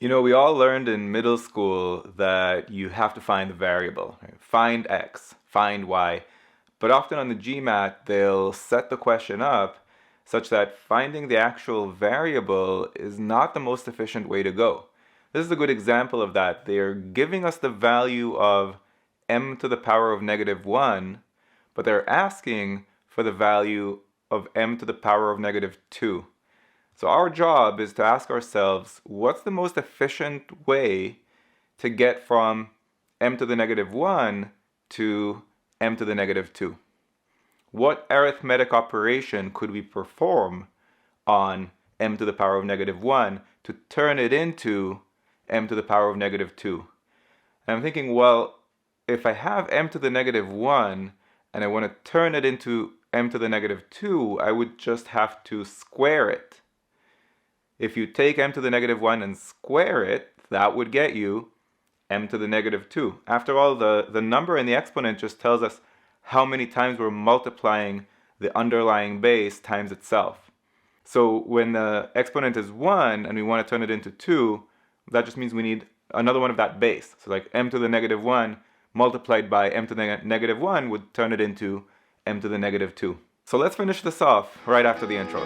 You know, we all learned in middle school that you have to find the variable, right? Find x, find y. But often on the GMAT, they'll set the question up such that finding the actual variable is not the most efficient way to go. This is a good example of that. They're giving us the value of m to the power of -1, but they're asking for the value of m to the power of -2. So our job is to ask ourselves, what's the most efficient way to get from m to the -1 to m to the -2? What arithmetic operation could we perform on m to the power of -1 to turn it into m to the power of -2? And I'm thinking, well, if I have m to the -1 and I want to turn it into m to the -2, I would just have to square it. If you take m to the -1 and square it, that would get you m to the -2. After all, the number in the exponent just tells us how many times we're multiplying the underlying base times itself. So when the exponent is 1 and we want to turn it into 2, that just means we need another one of that base. So like m to the -1 multiplied by m to the -1 would turn it into m to the -2. So let's finish this off right after the intro.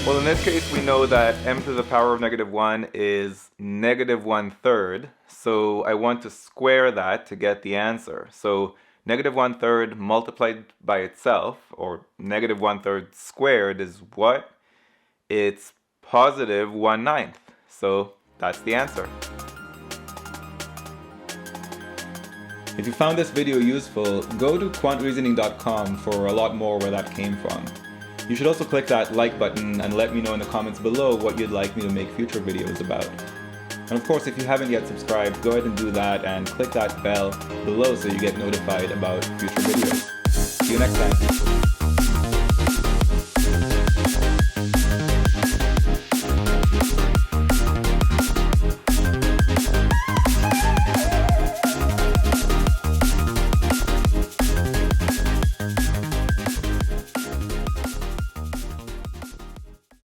Well, in this case, we know that m to the power of -1 is -1/3. So I want to square that to get the answer. So -1/3 multiplied by itself, or -1/3 squared, is what? It's +1/9. So that's the answer. If you found this video useful, go to quantreasoning.com for a lot more where that came from. You should also click that like button and let me know in the comments below what you'd like me to make future videos about. And of course, if you haven't yet subscribed, go ahead and do that and click that bell below so you get notified about future videos. See you next time.